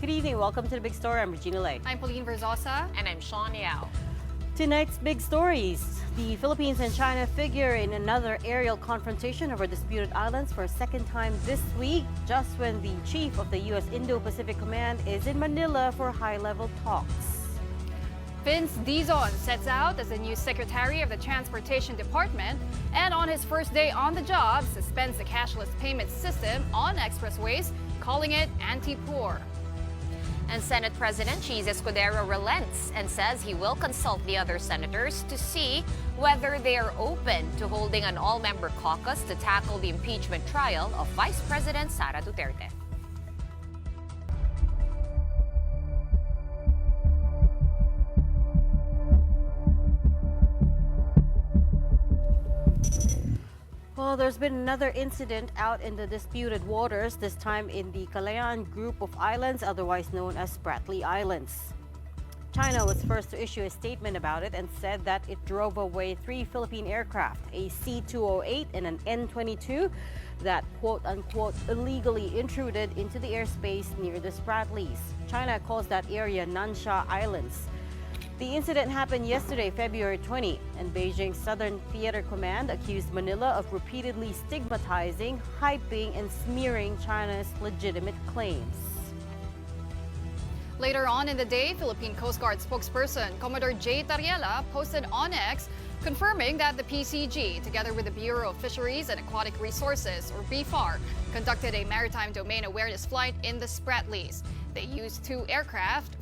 Good evening. Welcome to the Big Story. I'm Regina Lay. I'm Pauline Verzosa. And I'm Shawn Yao. Tonight's big stories. The Philippines and China figure in another aerial confrontation over disputed islands for a second time this week, just when the chief of the U.S. Indo-Pacific Command is in Manila for high-level talks. Vince Dizon sets out as the new Secretary of the Transportation Department and on his first day on the job suspends the cashless payment system on expressways, calling it anti-poor. And Senate President Cheese Escudero relents and says he will consult the other senators to see whether they are open to holding an all-member caucus to tackle the impeachment trial of Vice President Sara Duterte. Well, there's been another incident out in the disputed waters, this time in the Kalayaan group of islands, otherwise known as Spratly Islands. China was first to issue a statement about it and said that it drove away 3 Philippine aircraft, a C-208 and an N-22, that quote-unquote illegally intruded into the airspace near the Spratlys. China calls that area Nansha Islands. The incident happened yesterday, February 20, and Beijing's Southern Theater Command accused Manila of repeatedly stigmatizing, hyping, and smearing China's legitimate claims. Later on in the day, Philippine Coast Guard spokesperson Commodore J. Tariela posted on X confirming that the PCG, together with the Bureau of Fisheries and Aquatic Resources, or BFAR, conducted a maritime domain awareness flight in the Spratlys. They used 2 aircraft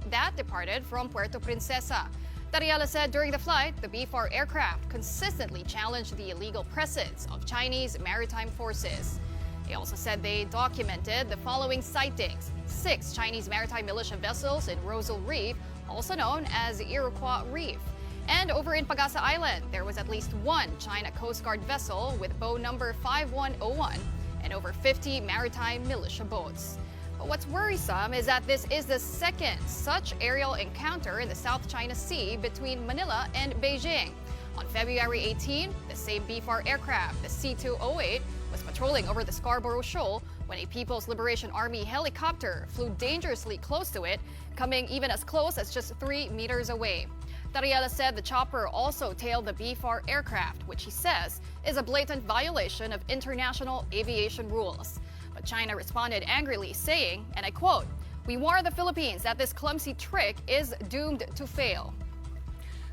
that departed from Puerto Princesa. Tariela said during the flight, the BFAR aircraft consistently challenged the illegal presence of Chinese maritime forces. They also said they documented the following sightings: 6 Chinese maritime militia vessels in Rosal Reef, also known as Iroquois Reef. And over in Pagasa Island, there was at least 1 China Coast Guard vessel with bow number 5101 and over 50 maritime militia boats. But what's worrisome is that this is the second such aerial encounter in the South China Sea between Manila and Beijing. On February 18, the same BFAR aircraft, the C-208, was patrolling over the Scarborough Shoal when a People's Liberation Army helicopter flew dangerously close to it, coming even as close as just 3 meters away. Tariela said the chopper also tailed the BFAR aircraft, which he says is a blatant violation of international aviation rules. But China responded angrily, saying, and I quote, "We warn the Philippines that this clumsy trick is doomed to fail."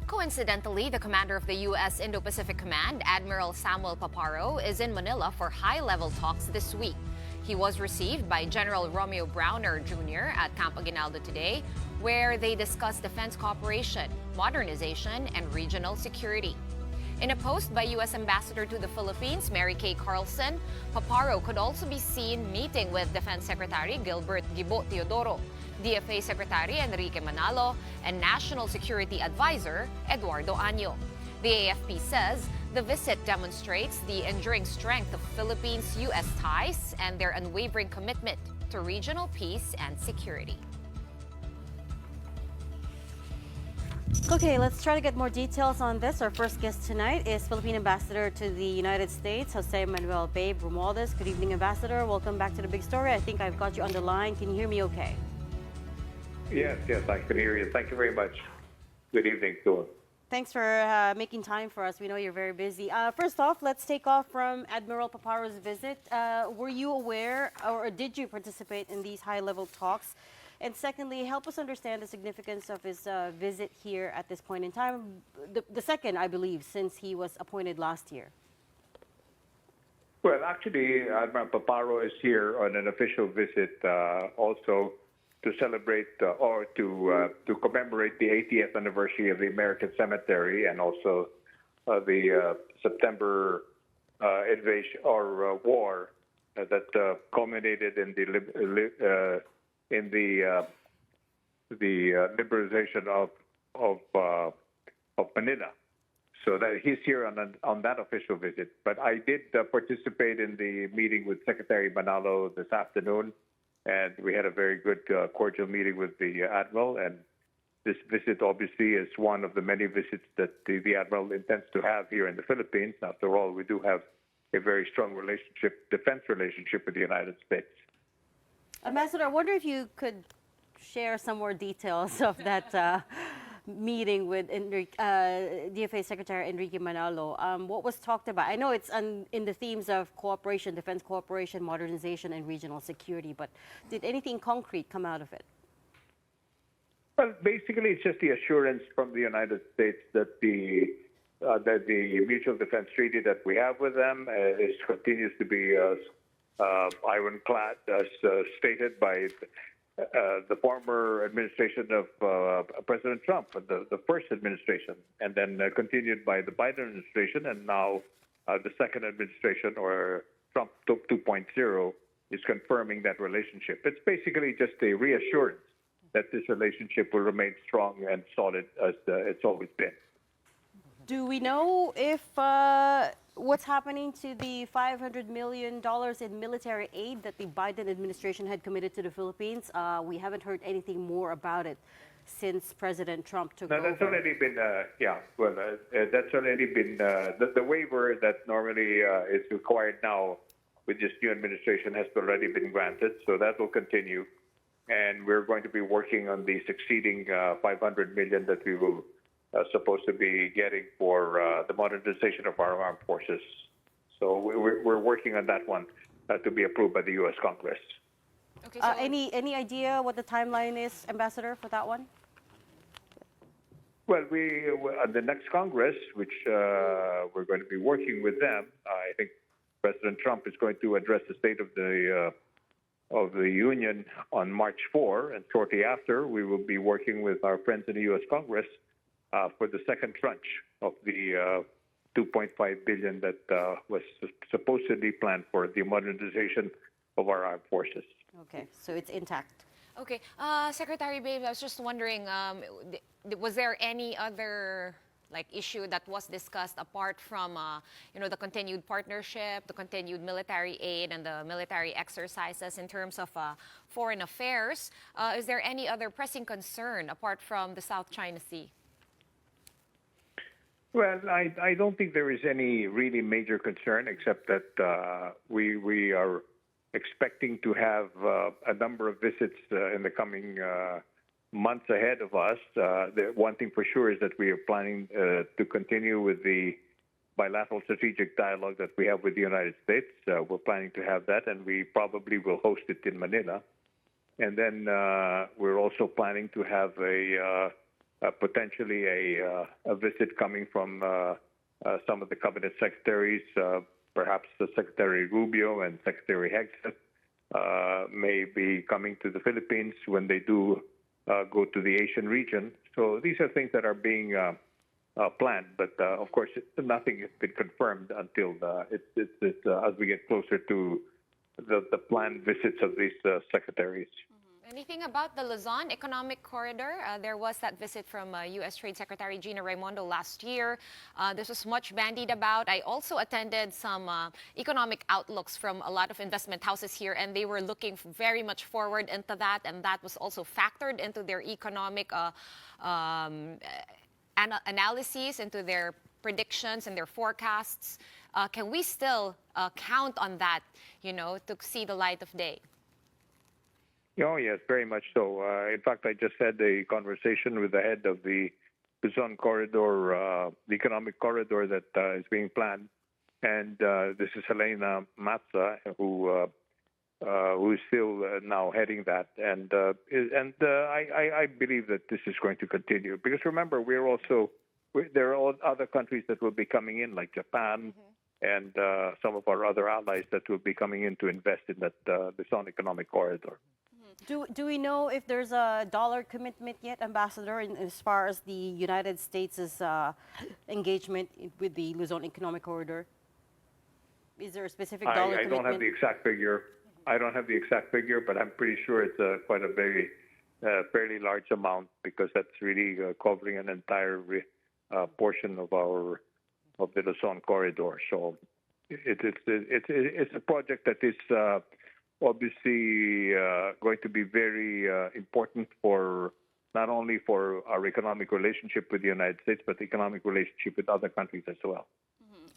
Coincidentally, the commander of the U.S. Indo-Pacific Command, Admiral Samuel Paparo, is in Manila for high-level talks this week. He was received by General Romeo Browner Jr. at Camp Aguinaldo today, where they discussed defense cooperation, modernization, and regional security. In a post by U.S. Ambassador to the Philippines, Mary Kay Carlson, Paparo could also be seen meeting with Defense Secretary Gilbert Gibo Teodoro, DFA Secretary Enrique Manalo, and National Security Advisor Eduardo Año. The AFP says the visit demonstrates the enduring strength of Philippines-U.S. ties and their unwavering commitment to regional peace and security. Okay, let's try to get more details on this. Our first guest tonight is Philippine Ambassador to the United States, Jose Manuel Babe Romualdez. Good evening, Ambassador. Welcome back to the Big Story. I think I've got you on the line. Can you hear me okay? Yes, I can hear you. Thank you very much. Good evening, Stuart. Thanks for making time for us. We know you're very busy. First off, let's take off from Admiral Paparo's visit. Were you aware or did you participate in these high-level talks? And secondly, help us understand the significance of his visit here at this point in time, the second, I believe, since he was appointed last year. Well, actually, Admiral Paparo is here on an official visit also to celebrate or to commemorate the 80th anniversary of the American Cemetery and also the September invasion or war that culminated in the liberalization of Manila. So that he's here on that official visit. But I did participate in the meeting with Secretary Manalo this afternoon, and we had a very good, cordial meeting with the Admiral. And this visit obviously is one of the many visits that the Admiral intends to have here in the Philippines. After all, we do have a very strong relationship, defense relationship with the United States. Ambassador, I wonder if you could share some more details of that meeting with DFA Secretary Enrique Manalo. What was talked about? I know it's in the themes of cooperation, defense cooperation, modernization, and regional security, but did anything concrete come out of it? Well, basically, it's just the assurance from the United States that the mutual defense treaty that we have with them continues to be ironclad, as stated by the former administration of President Trump, the first administration, and then continued by the Biden administration, and now the second administration, or Trump 2.0, is confirming that relationship. It's basically just a reassurance that this relationship will remain strong and solid as it's always been. Do we know if what's happening to the $500 million in military aid that the Biden administration had committed to the Philippines? We haven't heard anything more about it since President Trump took over. That's already been, that's already been, the waiver that normally is required now with this new administration has already been granted, so that will continue. And we're going to be working on the succeeding $500 million that we will supposed to be getting for the modernization of our armed forces. So we're working on that one to be approved by the U.S. Congress. Okay, so any idea what the timeline is, Ambassador, for that one? Well, the next Congress, which we're going to be working with them, I think President Trump is going to address the State of the Union on March 4, and shortly after, we will be working with our friends in the U.S. Congress for the second tranche of the $2.5 billion that was supposedly planned for the modernization of our armed forces. Okay, so it's intact. Okay, Secretary Babe, I was just wondering, was there any other issue that was discussed apart from the continued partnership, the continued military aid, and the military exercises in terms of foreign affairs? Is there any other pressing concern apart from the South China Sea? Well, I don't think there is any really major concern, except that we are expecting to have a number of visits in the coming months ahead of us. The one thing for sure is that we are planning to continue with the bilateral strategic dialogue that we have with the United States. We're planning to have that, and we probably will host it in Manila. And then we're also planning to have potentially a visit coming from some of the cabinet secretaries, perhaps the Secretary Rubio and Secretary Hegseth may be coming to the Philippines when they do go to the Asian region. So these are things that are being planned, but of course nothing has been confirmed until as we get closer to the planned visits of these secretaries. Anything about the Luzon Economic Corridor? There was that visit from U.S. Trade Secretary Gina Raimondo last year. This was much bandied about. I also attended some economic outlooks from a lot of investment houses here, and they were looking very much forward into that, and that was also factored into their economic analyses, into their predictions and their forecasts. Can we still count on that, to see the light of day? Oh, yes, very much so. In fact, I just had a conversation with the head of the Luzon corridor, the economic corridor that is being planned. And this is Helena Matza, who is still now heading that. And I believe that this is going to continue. Because remember, there are other countries that will be coming in, like Japan, and some of our other allies that will be coming in to invest in that Luzon economic corridor. Do we know if there's a dollar commitment yet, Ambassador, as far as the United States' engagement with the Luzon Economic Corridor? Is there a specific dollar commitment? I don't have the exact figure. I don't have the exact figure, but I'm pretty sure it's quite a very fairly large amount, because that's really covering an entire portion of the Luzon corridor. So it's a project that is obviously going to be very important for not only for our economic relationship with the United States, but the economic relationship with other countries as well.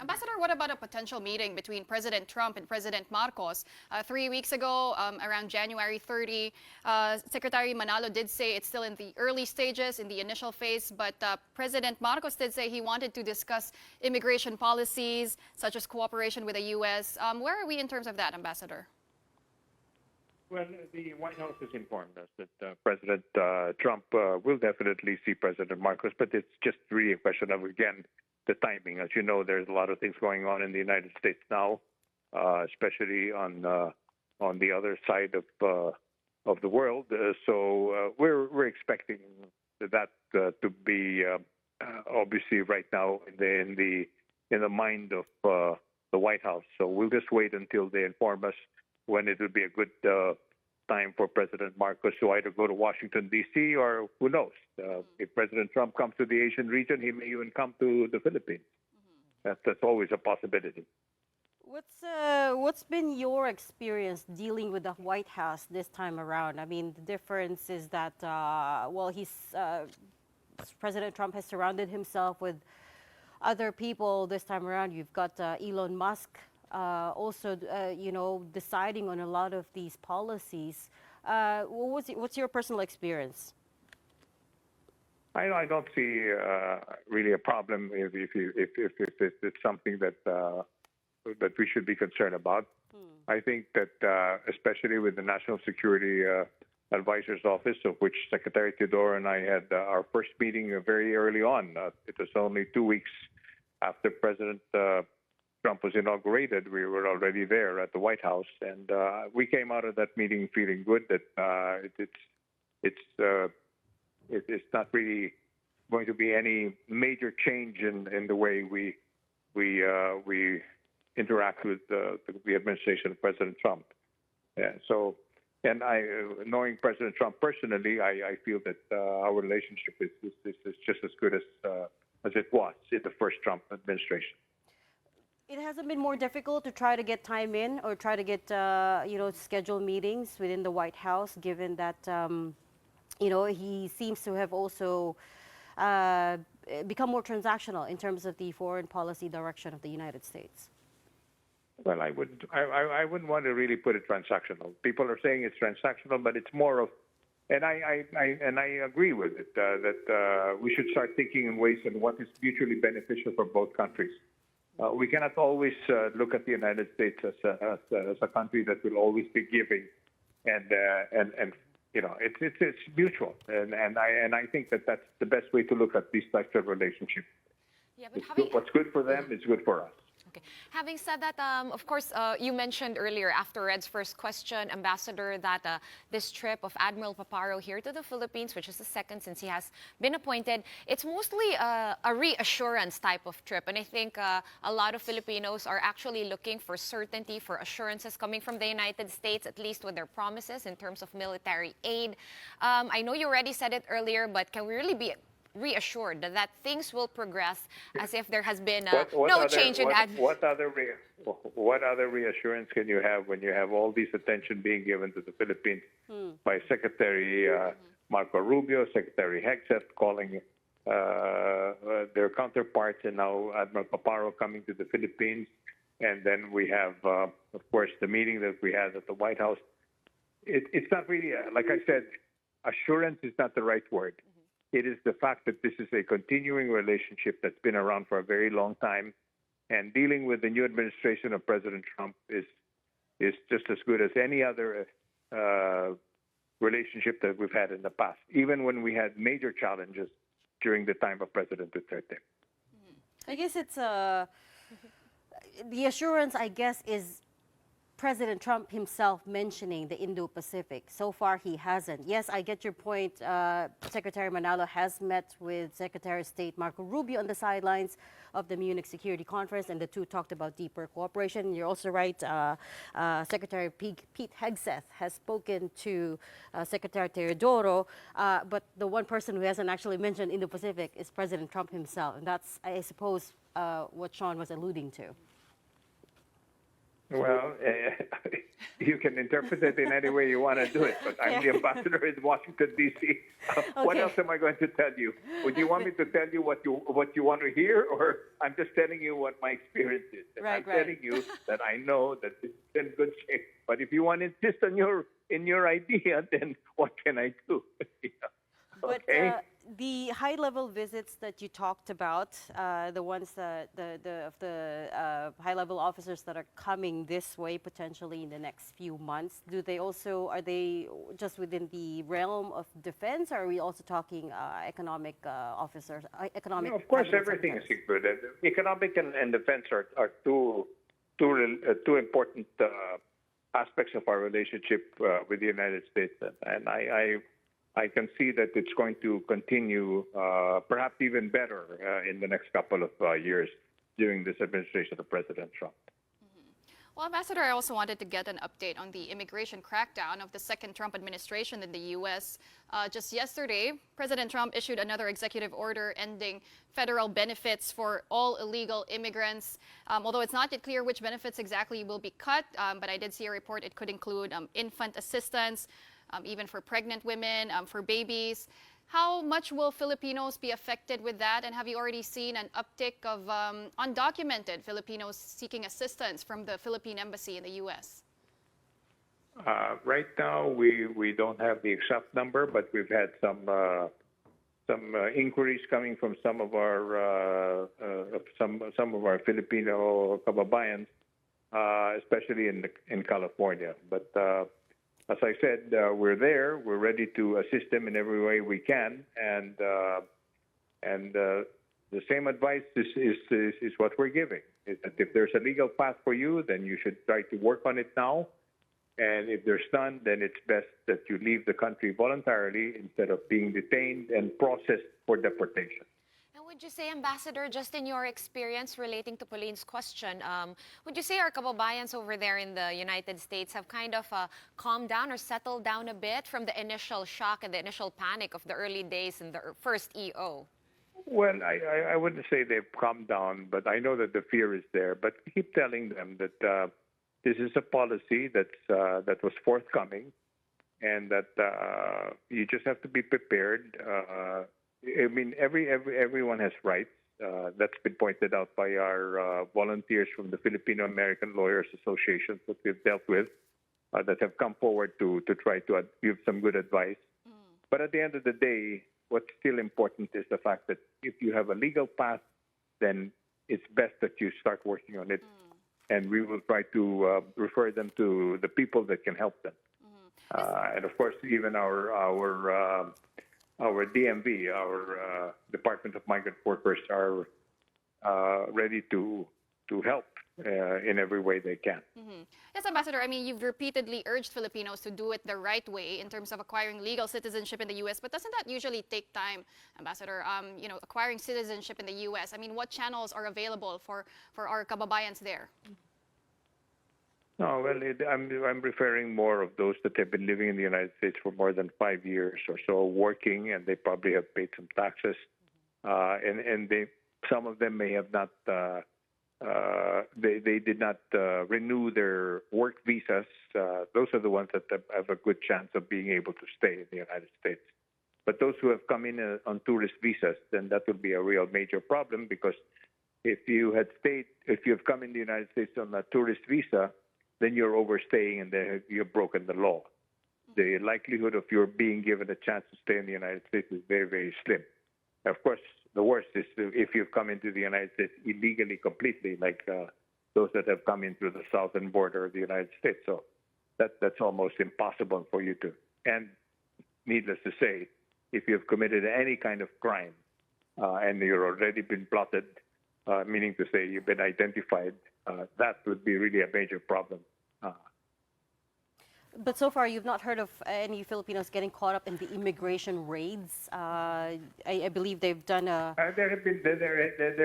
Ambassador, what about a potential meeting between President Trump and President Marcos? 3 weeks ago, around January 30, Secretary Manalo did say it's still in the early stages, in the initial phase, but President Marcos did say he wanted to discuss immigration policies, such as cooperation with the U.S. Where are we in terms of that, Ambassador? Well, the White House has informed us that President Trump will definitely see President Marcos, but it's just really a question of, again, the timing. As you know, there's a lot of things going on in the United States now, especially on the other side of the world. So we're expecting that to be obviously right now in the mind of the White House. So we'll just wait until they inform us when it will be a good time for President Marcos to either go to Washington, D.C., or who knows. If President Trump comes to the Asian region, he may even come to the Philippines. That's always a possibility. What's been your experience dealing with the White House this time around? I mean, the difference is that, President Trump has surrounded himself with other people this time around. You've got Elon Musk also, deciding on a lot of these policies. What's your personal experience? I don't see really a problem if it's something that we should be concerned about. I think that especially with the National Security Advisor's Office, of which Secretary Teodoro and I had our first meeting very early on. It was only 2 weeks after President Trump was inaugurated. We were already there at the White House, and we came out of that meeting feeling good that it's not really going to be any major change in the way we interact with the administration of President Trump. Yeah, so, and knowing President Trump personally, I feel that our relationship is just as good as it was in the first Trump administration. It hasn't been more difficult to try to get time in or try to get, schedule meetings within the White House, given that, he seems to have also become more transactional in terms of the foreign policy direction of the United States. Well, I wouldn't want to really put it transactional. People are saying it's transactional, but it's more of, and I agree with it, that we should start thinking in ways on what is mutually beneficial for both countries. We cannot always look at the United States as a country that will always be giving, and it's mutual, and I think that that's the best way to look at these types of relationships. Yeah, but what's good for them is good for us. Okay. Having said that, of course, you mentioned earlier after Red's first question, Ambassador, that this trip of Admiral Paparo here to the Philippines, which is the second since he has been appointed, it's mostly a reassurance type of trip. And I think a lot of Filipinos are actually looking for certainty, for assurances coming from the United States, at least with their promises in terms of military aid. I know you already said it earlier, but can we really be reassured that things will progress as if there has been no change in what other reassurance can you have when you have all this attention being given to the Philippines by Secretary Marco Rubio, Secretary Hegseth calling their counterparts, and now Admiral Paparo coming to the Philippines, and then we have of course the meeting that we had at the White House. It's not really like I said, assurance is not the right word. It is the fact that this is a continuing relationship that's been around for a very long time, and dealing with the new administration of President Trump is just as good as any other relationship that we've had in the past, even when we had major challenges during the time of President Duterte. I guess it's the assurance, I guess, is President Trump himself mentioning the Indo-Pacific. So far, he hasn't. Yes, I get your point. Secretary Manalo has met with Secretary of State Marco Rubio on the sidelines of the Munich Security Conference, and the two talked about deeper cooperation. And you're also right. Secretary Pete Hegseth has spoken to Secretary Teodoro, but the one person who hasn't actually mentioned Indo-Pacific is President Trump himself, and that's, I suppose, what Shawn was alluding to. Well, you can interpret it in any way you want to do it, but I'm the ambassador in Washington, D.C. What Okay. else am I going to tell you? Would you want me to tell you what you want to hear, or I'm just telling you what my experience is? And Right, I'm right. telling you that I know that it's in good shape. But if you want to insist on your idea, then what can I do? But Okay. the high-level visits that you talked about, the ones that the high-level officers that are coming this way potentially in the next few months, are they just within the realm of defense? Or are we also talking economic officers, economic? No, of course, cabinet everything is secretaries? included. Economic and defense are two important aspects of our relationship with the United States, and I can see that it's going to continue, perhaps even better in the next couple of years during this administration of President Trump. Well, Ambassador, I also wanted to get an update on the immigration crackdown of the second Trump administration in the U.S. Just yesterday, President Trump issued another executive order ending federal benefits for all illegal immigrants. Although it's not yet clear which benefits exactly will be cut, but I did see a report it could include infant assistance, even for pregnant women, for babies. How much will Filipinos be affected with that? And have you already seen an uptick of undocumented Filipinos seeking assistance from the Philippine Embassy in the U.S.? Right now, we don't have the exact number, but we've had some inquiries coming from some of our Filipino kababayans, especially in California. But as I said, we're there. We're ready to assist them in every way we can, and the same advice is what we're giving. Is that if there's a legal path for you, then you should try to work on it now. And if there's none, then it's best that you leave the country voluntarily instead of being detained and processed for deportation. And would you say, Ambassador, just in your experience relating to Pauline's question, would you say our kababayans over there in the United States have kind of calmed down or settled down a bit from the initial shock and the initial panic of the early days in the first EO? Well, I wouldn't say they've calmed down, but I know that the fear is there. But keep telling them that this is a policy that was forthcoming, and that you just have to be prepared. I mean, everyone has rights. That's been pointed out by our volunteers from the Filipino American Lawyers Association that we've dealt with, that have come forward to try to give some good advice. But at the end of the day, what's still important is the fact that if you have a legal path, then it's best that you start working on it. And we will try to refer them to the people that can help them. And of course, even our DMV, our Department of Migrant Workers, are ready to help in every way they can. Yes, Ambassador, I mean, you've repeatedly urged Filipinos to do it the right way in terms of acquiring legal citizenship in the U.S., but doesn't that usually take time, Ambassador? Acquiring citizenship in the U.S., I mean, what channels are available for our kababayans there? No, well, I'm referring more of those that have been living in the United States for more than 5 years or so, working, and they probably have paid some taxes, and some of them may have not. They did not renew their work visas. Those are the ones that have a good chance of being able to stay in the United States. But those who have come in on tourist visas, then that would be a real major problem, because if you have come in the United States on a tourist visa, then you're overstaying and then you've broken the law. The likelihood of your being given a chance to stay in the United States is very, very slim. Of course, the worst is if you've come into the United States illegally completely, like those that have come in through the southern border of the United States. So that's almost impossible for you to. And needless to say, if you've committed any kind of crime and you're already been plotted, meaning to say you've been identified, that would be really a major problem. But so far, you've not heard of any Filipinos getting caught up in the immigration raids. I believe they've done a. There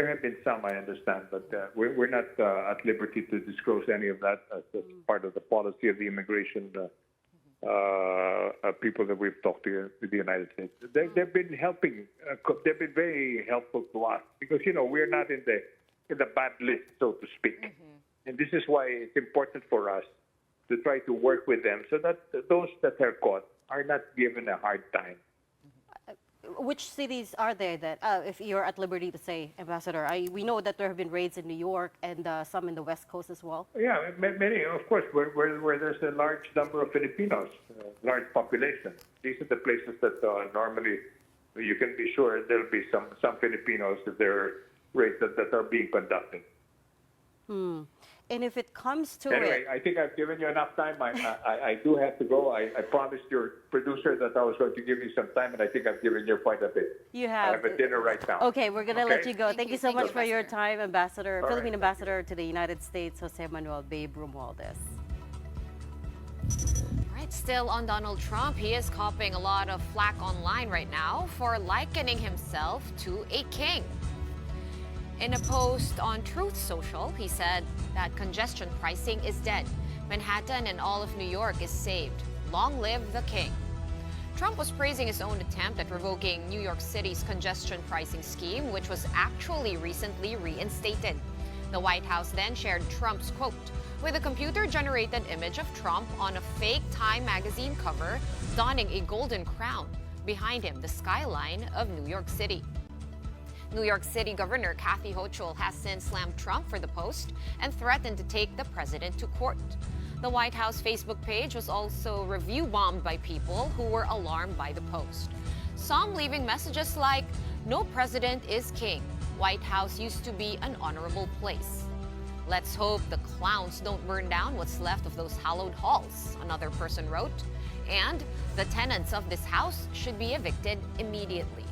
have been some, I understand, but we're not at liberty to disclose any of that as part of the policy of the immigration people that we've talked to in the United States. They've been helping. They've been very helpful to us because we're not in the bad list, so to speak. And this is why it's important for us to try to work with them so that those that are caught are not given a hard time. Which cities are there that, if you're at liberty to say, Ambassador? We know that there have been raids in New York and some in the West Coast as well. Yeah, many, of course, where there's a large number of Filipinos, large population. These are the places that normally you can be sure there'll be some Filipinos that there are raids that are being conducted. And if it comes to Anyway, I think I've given you enough time. I do have to go. I promised your producer that I was going to give you some time, and I think I've given you quite a bit. You have. I have a dinner right now. Okay, we're going to let you go. Thank you so Thank much you, for your Ambassador. time, Ambassador, All Philippine right. Ambassador to the United States, Jose Manuel Babe Romualdez. Right, still on Donald Trump, he is copping a lot of flack online right now for likening himself to a king. In a post on Truth Social, he said that congestion pricing is dead. Manhattan and all of New York is saved. Long live the king. Trump was praising his own attempt at revoking New York City's congestion pricing scheme, which was actually recently reinstated. The White House then shared Trump's quote with a computer-generated image of Trump on a fake Time magazine cover, donning a golden crown. Behind him, the skyline of New York City. New York City Governor Kathy Hochul has since slammed Trump for the post and threatened to take the president to court. The White House Facebook page was also review bombed by people who were alarmed by the post. Some leaving messages like, "No president is king. White House used to be an honorable place." "Let's hope the clowns don't burn down what's left of those hallowed halls," another person wrote. And the tenants of this house should be evicted immediately.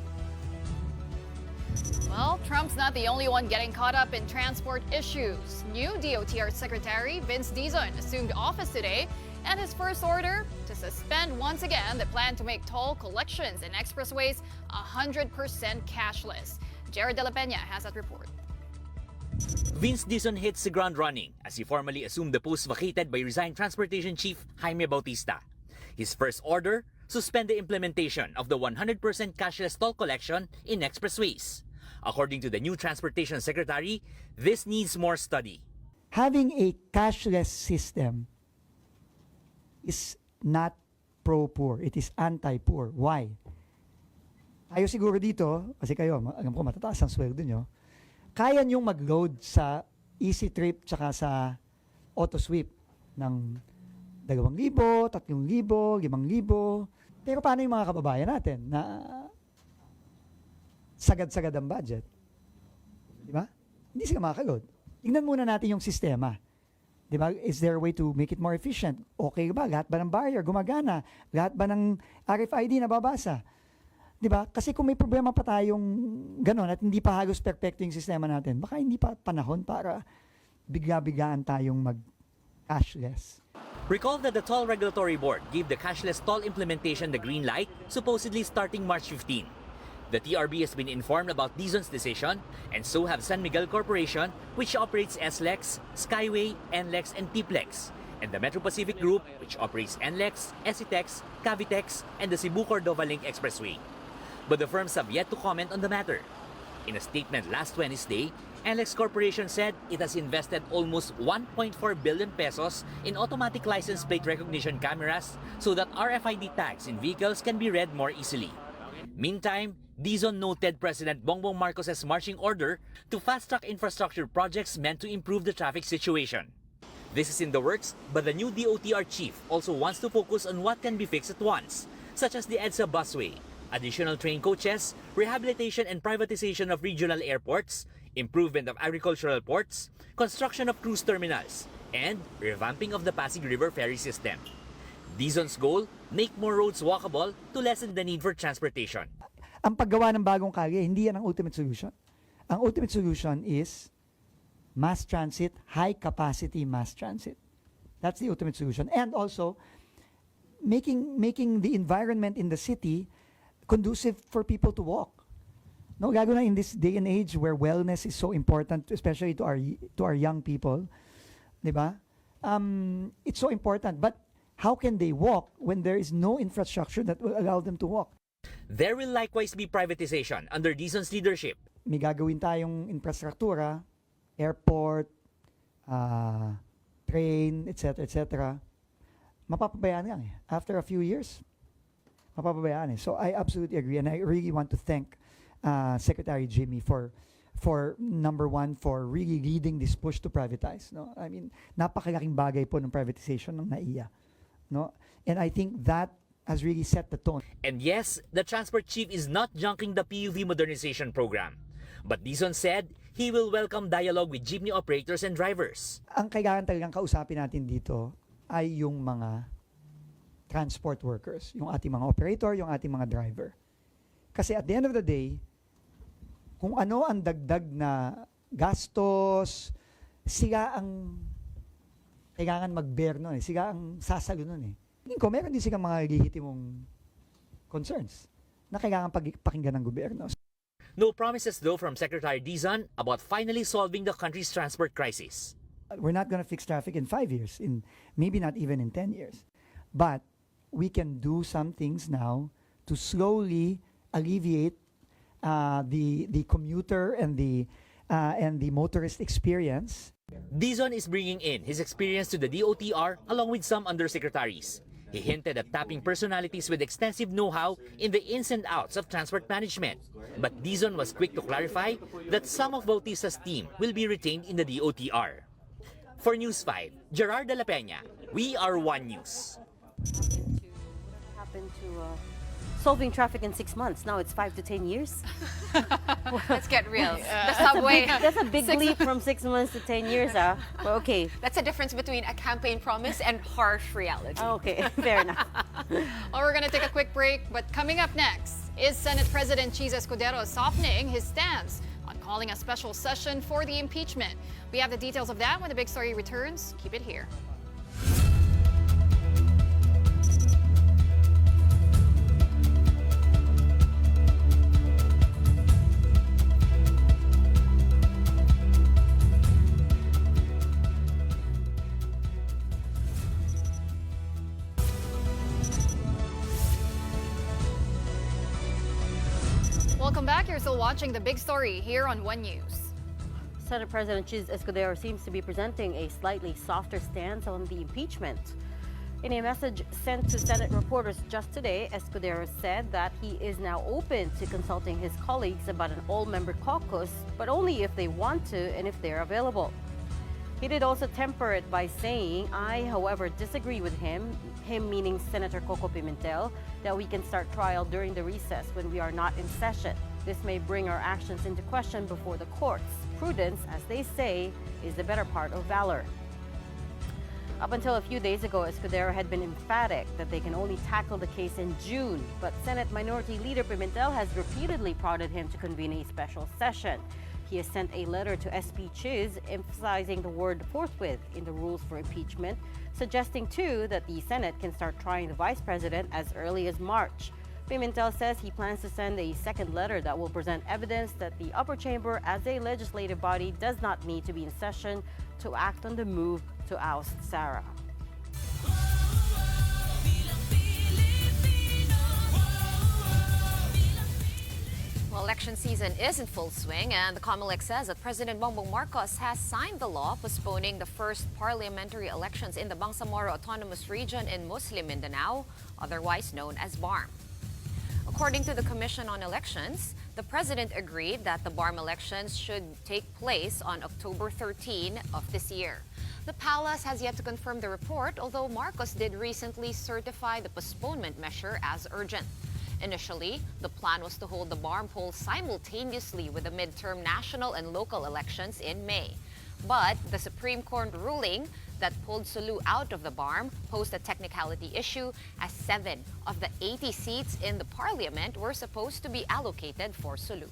Well, Trump's not the only one getting caught up in transport issues. New DOTR Secretary Vince Dizon assumed office today, and his first order to suspend once again the plan to make toll collections and expressways 100% cashless. Jared De La Peña has that report. Vince Dizon hits the ground running as he formally assumed the post vacated by resigned Transportation Chief Jaime Bautista. His first order, suspend the implementation of the 100% cashless toll collection in expressways. According to the new Transportation Secretary, this needs more study. Having a cashless system is not pro-poor. It is anti-poor. Why? Tayo siguro dito, kasi kayo, alam ko matataas ang sweldo nyo, kaya nyong mag-load sa Easy Trip tsaka sa Auto Sweep ng 2,000, 3,000, 5,000. Pero paano yung mga kababayan natin na sagad-sagad ang budget? Di ba? Hindi sila makakaload. Tingnan muna natin yung sistema. Di ba? Is there a way to make it more efficient? Okay ba? Lahat ba ng barrier gumagana? Lahat ba ng RFID nababasa? Di ba? Kasi kung may problema pa tayong gano'n at hindi pa halos perfecto yung sistema natin, baka hindi pa panahon para bigla-biglaan tayong mag-cashless. Recall that the Toll Regulatory Board gave the cashless toll implementation the green light, supposedly starting March 15. The TRB has been informed about Dizon's decision, and so have San Miguel Corporation, which operates SLEX, Skyway, NLEX, and TPLEX, and the Metro Pacific Group, which operates NLEX, ECITEX, Cavitex, and the Cebu-Cordova Link Expressway. But the firms have yet to comment on the matter. In a statement last Wednesday, NLEX Corporation said it has invested almost 1.4 billion pesos in automatic license plate recognition cameras so that RFID tags in vehicles can be read more easily. Meantime, Dizon noted President Bongbong Marcos's marching order to fast-track infrastructure projects meant to improve the traffic situation. This is in the works, but the new DOTR chief also wants to focus on what can be fixed at once, such as the EDSA busway, additional train coaches, rehabilitation and privatization of regional airports, improvement of agricultural ports, construction of cruise terminals, and revamping of the Pasig River ferry system. Dizon's goal, make more roads walkable to lessen the need for transportation. Ang paggawa ng bagong kalye, hindi yan ang ultimate solution. Ang ultimate solution is mass transit, high-capacity mass transit. That's the ultimate solution. And also, making the environment in the city conducive for people to walk. No, gago na in this day and age where wellness is so important, especially to our young people, di ba? It's so important. But how can they walk when there is no infrastructure that will allow them to walk? There will likewise be privatization under Dizon's leadership. May gagawin tayong infrastruktura, airport, train, etc., mapapabayaan lang eh. After a few years, mapapabayaan eh. So I absolutely agree, and I really want to thank Secretary Jimmy for number one, for really leading this push to privatize. No, I mean, napakalaking bagay po ng privatization ng NAIA. No, and I think that has really set the tone. And yes, the transport chief is not junking the PUV modernization program. But Dizon said he will welcome dialogue with jeepney operators and drivers. Ang kailangan talagang kausapin natin dito ay yung mga transport workers, yung ating mga operator, yung ating mga driver. Kasi at the end of the day, kung ano ang dagdag na gastos, sila ang kailangan mag-bear nun eh. Sila ang sasalo nun eh. Kung meron din silang mga legitimong concerns na kailangan pakinggan ng gobyerno. No promises though from Secretary Dizon about finally solving the country's transport crisis. We're not going to fix traffic in 5 years, maybe not even in 10 years. But we can do some things now to slowly alleviate the commuter and the motorist experience. Dizon is bringing in his experience to the DOTR along with some undersecretaries. He hinted at tapping personalities with extensive know-how in the ins and outs of transport management. But Dizon was quick to clarify that some of Bautista's team will be retained in the DOTR. For News 5, Gerard de la Peña, we are One News. Happened to solving traffic in 6 months. Now it's 5 to 10 years. Let's get real. The subway. That's a big leap from 6 months to 10 years. But okay. That's the difference between a campaign promise and harsh reality. Okay, fair enough. Well, we're going to take a quick break, but coming up next, is Senate President Cheese Escudero softening his stance on calling a special session for the impeachment? We have the details of that when the big story returns. Keep it here. Welcome back. You're still watching the big story here on One News. Senate President Cheese Escudero seems to be presenting a slightly softer stance on the impeachment. In a message sent to Senate reporters just today, Escudero said that he is now open to consulting his colleagues about an all-member caucus, but only if they want to and if they're available. He did also temper it by saying, I, however, disagree with him meaning Senator Coco Pimentel, that we can start trial during the recess when we are not in session. This may bring our actions into question before the courts. Prudence, as they say, is the better part of valor. Up until a few days ago, Escudero had been emphatic that they can only tackle the case in June, but Senate Minority Leader Pimentel has repeatedly prodded him to convene a special session. He has sent a letter to SP Chiz emphasizing the word forthwith in the rules for impeachment, suggesting too that the Senate can start trying the Vice President as early as March. Pimentel says he plans to send a second letter that will present evidence that the upper chamber as a legislative body does not need to be in session to act on the move to oust Sara. Well, election season is in full swing, and the COMELEC says that President Bongbong Marcos has signed the law postponing the first parliamentary elections in the Bangsamoro Autonomous Region in Muslim Mindanao, otherwise known as BARMM. According to the Commission on Elections, the President agreed that the BARMM elections should take place on October 13 of this year. The palace has yet to confirm the report, although Marcos did recently certify the postponement measure as urgent. Initially, the plan was to hold the BARMM polls simultaneously with the midterm national and local elections in May. But the Supreme Court ruling that pulled Sulu out of the BARMM posed a technicality issue, as 7 of the 80 seats in the parliament were supposed to be allocated for Sulu.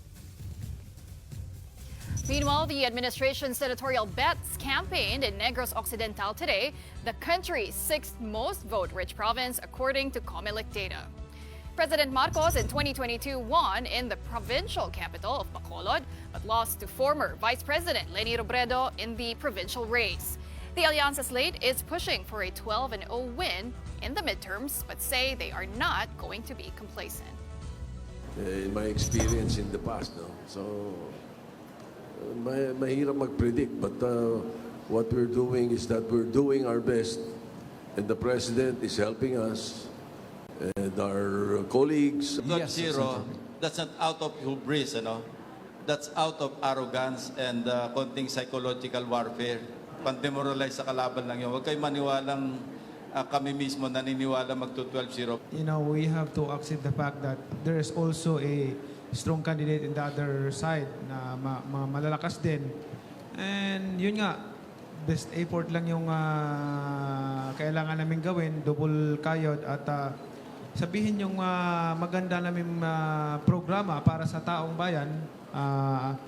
Meanwhile, the administration's senatorial bets campaigned in Negros Occidental today, the country's 6th most vote-rich province according to COMELEC data. President Marcos in 2022 won in the provincial capital of Bacolod, but lost to former Vice President Leni Robredo in the provincial race. The Alianza slate is pushing for a 12-0 win in the midterms, but say they are not going to be complacent. In my experience in the past, no? So mahirap mag-predict, but what we're doing is that we're doing our best, and the President is helping us, and our colleagues. Got zero, that's not out of hubris, That's out of arrogance and konting psychological warfare. Pandemoralize sa kalaban lang yun. Huwag kayo maniwalang kami mismo naniniwala magto-12-0. We have to accept the fact that there is also a strong candidate in the other side na malalakas din. And yun nga, best effort lang yung kailangan namin gawin, double kayod at sabihin yung maganda namin programa para sa taong bayan.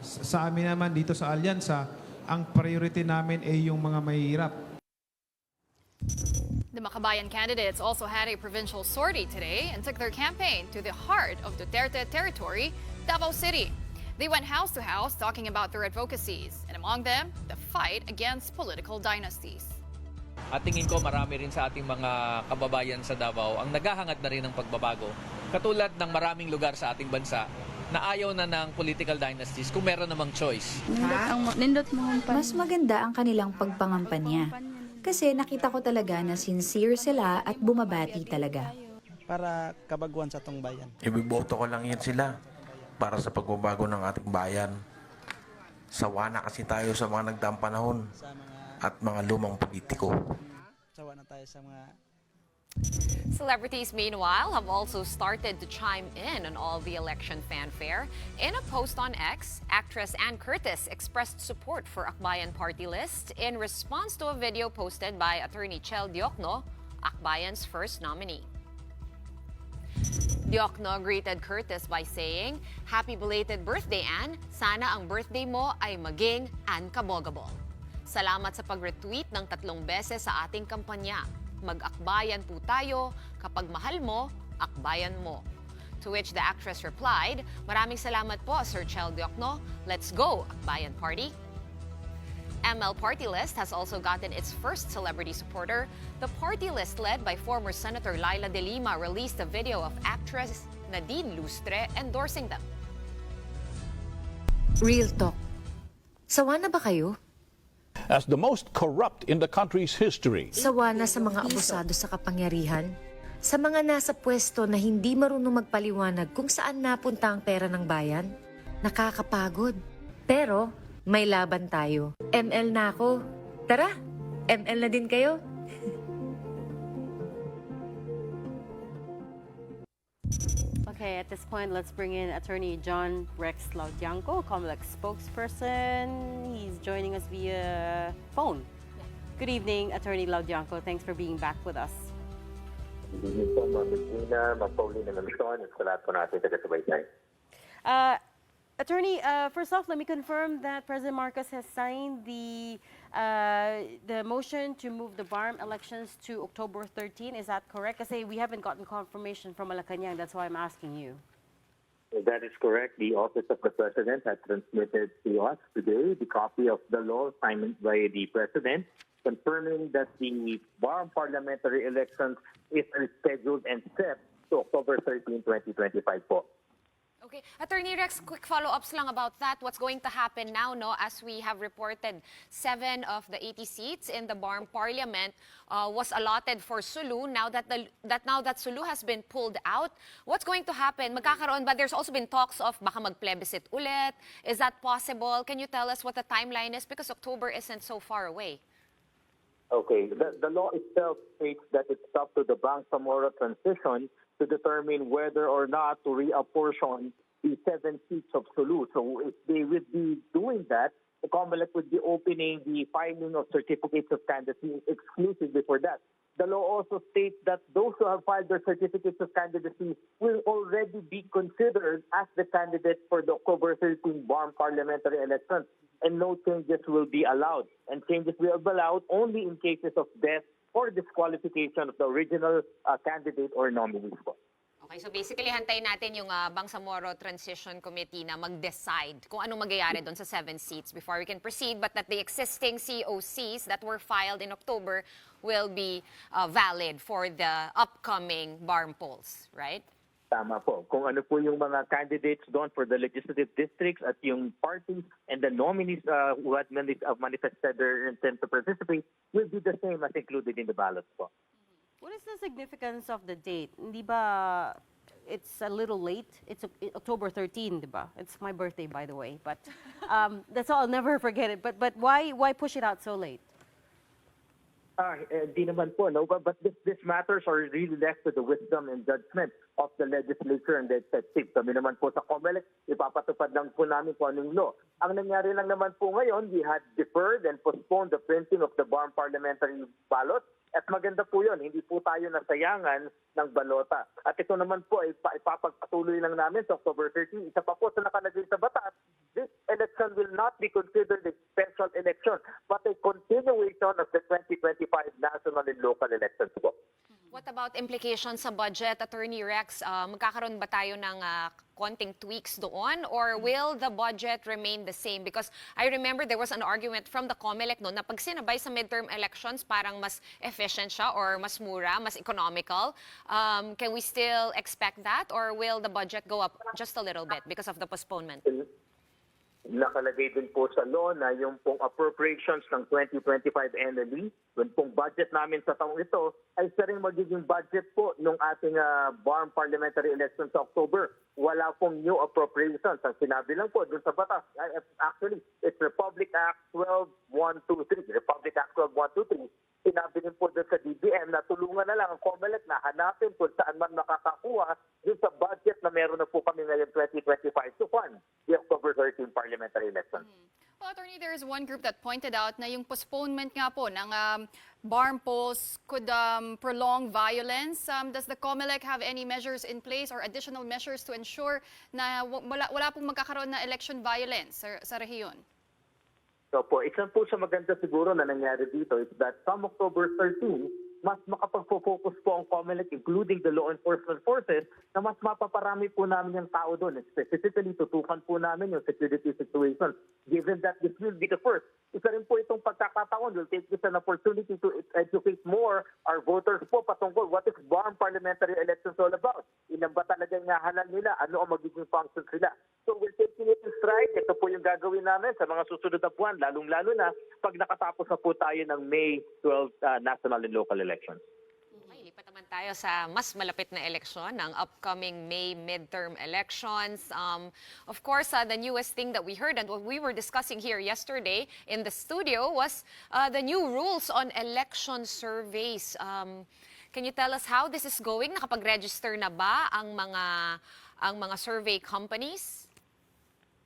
Sa amin naman dito sa Alyansa, ang priority namin ay yung mga mahihirap. The Makabayan candidates also had a provincial sortie today and took their campaign to the heart of Duterte territory, Davao City. They went house to house talking about their advocacies, and among them, the fight against political dynasties. At tingin ko marami rin sa ating mga kababayan sa Davao ang naghahangad na rin ng pagbabago. Katulad ng maraming lugar sa ating bansa na ayaw na ng political dynasties kung meron namang choice. Mas maganda ang kanilang pagpangampanya. Kasi nakita ko talaga na sincere sila at bumabati talaga. Para kabaguan sa atong bayan. Ibiboto ko lang yan sila para sa pagbabago ng ating bayan. Sawa na kasi tayo sa mga nagdaang panahon at mga lumang politiko. Sawa na tayo sa mga... Celebrities, meanwhile, have also started to chime in on all the election fanfare. In a post on X, actress Ann Curtis expressed support for Akbayan party list in response to a video posted by attorney Chel Diokno, Akbayan's first nominee. Diokno greeted Curtis by saying, "Happy belated birthday, Ann. Sana ang birthday mo ay maging Ann Kabogable. Salamat sa pag-retweet ng 3 beses sa ating kampanya. Mag-akbayan po tayo, kapag mahal mo, akbayan mo." To which the actress replied, "Maraming salamat po, Sir Chel Diokno. Let's go, Akbayan Party." ML Party List has also gotten its first celebrity supporter. The party list, led by former Senator Laila De Lima, released a video of actress Nadine Lustre endorsing them. Real talk. Sawa na ba kayo? As the most corrupt in the country's history. Sawa na sa mga abusado sa kapangyarihan? Sa mga nasa pwesto na hindi marunong magpaliwanag kung saan napunta ang pera ng bayan? Nakakapagod. Pero may laban tayo. ML na ako. Tara, ML na din kayo. Okay, at this point, let's bring in Attorney John Rex Laudianco, COMELEC spokesperson. He's joining us via phone. Good evening, Attorney Laudianco. Thanks for being back with us. Good evening po, Ma'am Regina, Ma'am Pauline, and Ma'am Shawn. At sa lahat po natin taga-subaybay. Attorney, first off, let me confirm that President Marcos has signed the motion to move the BARMM elections to October 13. Is that correct? Kasi we haven't gotten confirmation from Malacanang. That's why I'm asking you. That is correct. The Office of the President has transmitted to us today the copy of the law signed by the President, confirming that the BARMM parliamentary elections is rescheduled and set to October 13, 2025 po. Okay, Attorney Rex, quick follow-ups lang about that. What's going to happen now, as we have reported, 7 of the 80 seats in the BARMM Parliament was allotted for Sulu. Now that Sulu has been pulled out, what's going to happen? Magkakaroon ba? There's also been talks of baka mag-plebiscite ulit. Is that possible? Can you tell us what the timeline is? Because October isn't so far away. Okay, the law itself states that it's up to the Bangsamoro transition to determine whether or not to reapportion the 7 seats of Sulu. So if they would be doing that, the COMELEC would be opening the filing of certificates of candidacy exclusively for that. The law also states that those who have filed their certificates of candidacy will already be considered as the candidate for the October 13 BARMM parliamentary elections, and no changes will be allowed. And changes will be allowed only in cases of death or disqualification of the original candidate or nominees. Okay, so basically hantayin natin yung Bangsamoro Transition Committee na mag-decide kung anong magyayari doon sa 7 seats before we can proceed, but that the existing COCs that were filed in October will be valid for the upcoming BARMM polls, right? Tama po. Kung ano po yung mga candidates doon for the legislative districts at yung parties and the nominees who had manifested their intent to participate will be the same as included in the ballots po. What is the significance of the date? Hindi ba it's a little late? It's October 13, di ba? It's my birthday, by the way. But that's all. I'll never forget it. But why push it out so late? Di naman po, no? But this matters are really left to the wisdom and judgment of the legislature and the executive. Kami naman po sa COMELEC, ipapatupad lang po namin kung anong law. Ang nangyari lang naman po ngayon, we had deferred and postponed the printing of the BARMM parliamentary ballot. At maganda po yun, hindi po tayo nasayangan ng balota. At ito naman po ay ipapagpatuloy lang namin sa October 13. Isa pa po sa nakalagay sa batas, this election will not be considered a special election, but a continuation of the 2025 national and local elections po. What about implications sa budget, Attorney Rex? Magkakaroon ba tayo ng konting tweaks doon or will the budget remain the same? Because I remember there was an argument from the COMELEC no, na pag sinabay sa midterm elections, parang mas efficient siya or mas mura, mas economical. Can we still expect that or will the budget go up just a little bit because of the postponement? Nakalagay din po sa law na yung pong appropriations ng 2025 NLE, yung pong budget namin sa taong ito, ay isa rin magiging budget po ng ating BARMM parliamentary election sa October. Wala pong new appropriations. Ang sinabi lang po dun sa batas, actually, it's Republic Act 12123. Republic Act 12123. Sinabi din po doon sa DBM na tulungan na lang ang COMELEC na hanapin kung saan man makakakuha dun sa budget na meron na po kami ngayon 2025 to fund the October 13 parliamentary election. Well, Attorney, there is one group that pointed out na yung postponement nga po ng BARMM polls could prolong violence. Does the COMELEC have any measures in place or additional measures to ensure na wala pong magkakaroon na election violence sa rehiyon? So po, isa po sa maganda siguro na nangyari dito is that from October 13, mas makapag-focus po ang COMELEC, including the law enforcement forces, na mas mapaparami po namin yung tao doon. Specifically, tutukan po namin yung security situation. Given that this will be the first, isa rin po itong pagkakataon, we'll take this an opportunity to educate more our voters po patungkol what is BARMM parliamentary elections all about. Ilan ba talaga yung hahalal nila? Ano ang magiging function sila? So we're taking it in stride. Ito po yung gagawin namin sa mga susunod na buwan, lalong-lalo na pag nakatapos na po tayo ng May 12 national and local elections. Okay, lipat naman tayo sa mas malapit na eleksyon, ng upcoming May midterm elections. Of course, the newest thing that we heard and what we were discussing here yesterday in the studio was the new rules on election surveys. Can you tell us how this is going? Nakapag-register na ba ang mga survey companies?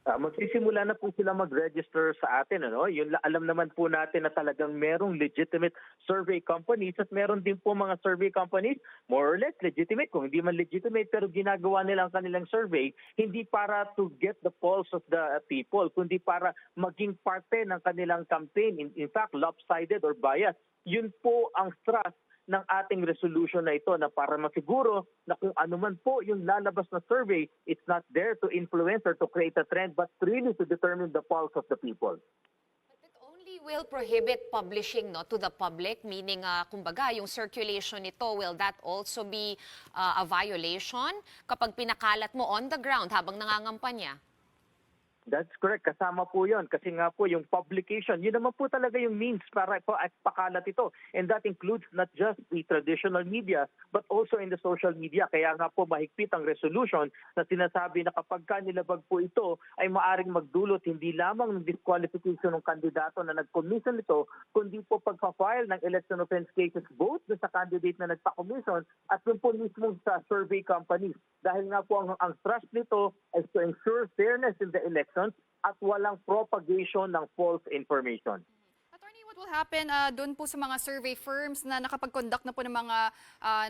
Magsisimula na po sila mag-register sa atin. Yung alam naman po natin na talagang merong legitimate survey companies at meron din po mga survey companies, more or less legitimate, kung hindi man legitimate, pero ginagawa nila ang kanilang survey, hindi para to get the pulse of the people, kundi para maging parte ng kanilang campaign. In fact, lopsided or biased. Yun po ang thrust ng ating resolution na ito na para masiguro na kung ano man po yung lalabas na survey, it's not there to influence or to create a trend, but really to determine the pulse of the people. But it only will prohibit publishing to the public, meaning kumbaga yung circulation nito, will that also be a violation kapag pinakalat mo on the ground habang nangangampanya? That's correct. Kasama po yun. Kasi nga po yung publication, yun naman po talaga yung means para pakalat ito. And that includes not just the traditional media, but also in the social media. Kaya nga po mahigpit ang resolution na sinasabi na kapag nilabag po ito, ay maaring magdulot hindi lamang ng disqualification ng kandidato na nag-commission ito, kundi po pagpa-file ng election offense cases both sa candidate na nagpa-commission at yung po mismo sa survey companies. Dahil nga po ang thrust nito is to ensure fairness in the election at walang propagation ng false information. Attorney, what will happen doon po sa mga survey firms na nakapag-conduct na po ng mga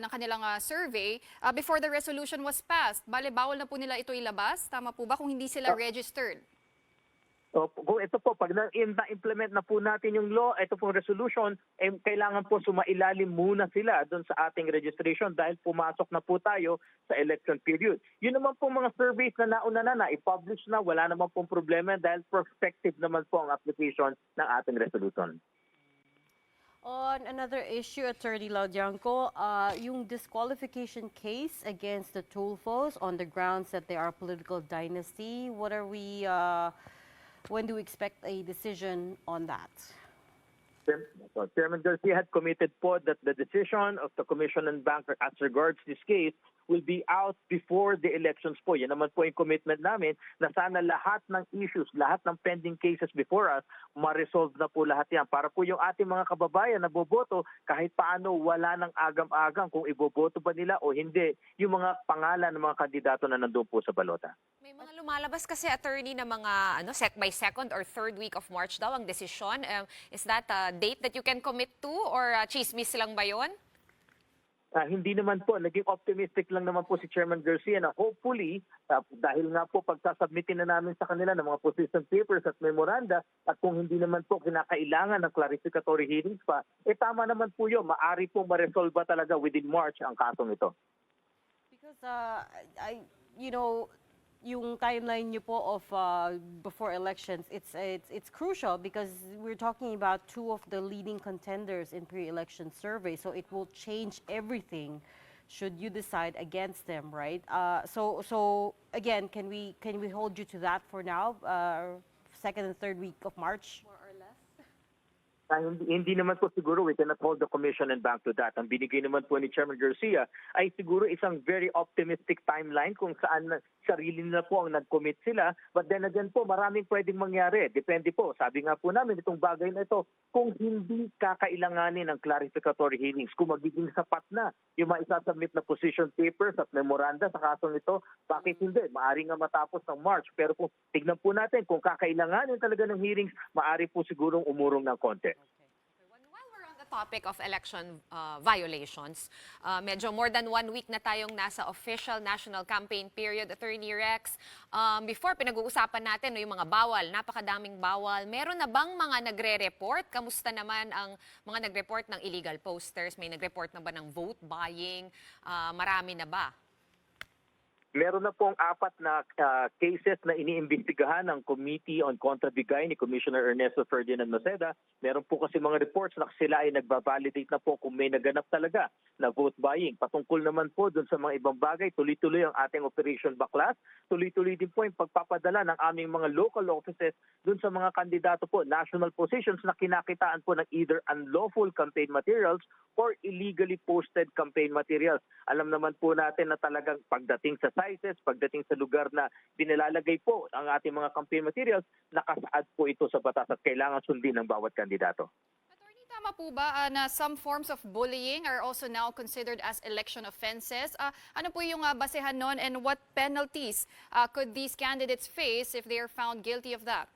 ng kanilang survey before the resolution was passed? Bale, bawal na po nila ito ilabas? Tama po ba kung hindi sila registered? Ito po, pag na-implement na po natin yung law, ito pong resolution, kailangan po sumailalim muna sila doon sa ating registration dahil pumasok na po tayo sa election period. Yun naman po mga surveys na nauna na i-publish na, wala naman pong problema dahil prospective naman po ang application ng ating resolution. On another issue, Attorney Laudianco, yung disqualification case against the Tulfos on the grounds that they are a political dynasty, when do we expect a decision on that? Chairman Garcia had committed po that the decision of the Commission and Bank as regards this case will be out before the elections po. Yan naman po yung commitment namin na sana lahat ng issues, lahat ng pending cases before us, ma-resolve na po lahat yan. Para po yung ating mga kababayan na boboto, kahit paano wala ng agam-agam kung iboboto ba nila o hindi, yung mga pangalan ng mga kandidato na nandun po sa balota. May mga lumalabas kasi, attorney, na mga by second or third week of March daw ang desisyon. Is that a date that you can commit to or chismis lang ba yun? Hindi naman po. Naging optimistic lang naman po si Chairman Garcia na hopefully, dahil nga po pagsasubmitin na namin sa kanila ng mga position papers at memoranda at kung hindi naman po kinakailangan ng clarificatory hearings pa, tama naman po yun. Maari po ma-resolve talaga within March ang kasong ito. Because, yung timeline niyo po of before elections, it's crucial because we're talking about two of the leading contenders in pre-election survey, so it will change everything should you decide against them, right? So again, can we hold you to that for now, second and third week of March? Hindi naman po siguro we cannot hold the Commission and Bank to that. Ang binigay naman po ni Chairman Garcia ay siguro isang very optimistic timeline kung saan sarili nila po ang nag-commit sila. But then again po, maraming pwedeng mangyari. Depende po. Sabi nga po namin, itong bagay na ito, kung hindi kakailanganin ng clarificatory hearings, kung magiging sapat na yung mga isasubmit na position papers at memoranda sa kasong ito, bakit hindi? Maari nga matapos ng March. Pero kung tignan po natin, kung kakailanganin talaga ng hearings, maari po sigurong umurong ng konti. Topic of election violations. Medyo more than 1 week na tayong nasa official national campaign period, Attorney Rex. Before, pinag-uusapan natin yung mga bawal, napakadaming bawal. Meron na bang mga nagre-report? Kamusta naman ang mga nag-report ng illegal posters? May nag-report na ba ng vote buying? Marami na ba? Meron na pong 4 na cases na iniimbestigahan ng Committee on Contrabigay ni Commissioner Ernesto Ferdinand Noceda. Meron po kasi mga reports na sila ay nagbabalidate na po kung may naganap talaga na vote buying. Patungkol naman po dun sa mga ibang bagay, tuloy-tuloy ang ating Operation Baklas. Tuloy-tuloy din po yung pagpapadala ng aming mga local offices dun sa mga kandidato po, national positions na kinakitaan po ng either unlawful campaign materials or illegally posted campaign materials. Alam naman po natin na talagang pagdating sa sizes, pagdating sa lugar na binilalagay po ang ating mga campaign materials, nakasaad po ito sa batas at kailangan sundin ng bawat kandidato. Attorney, tama po ba na some forms of bullying are also now considered as election offenses? Ano po yung basehan nun and what penalties could these candidates face if they are found guilty of that?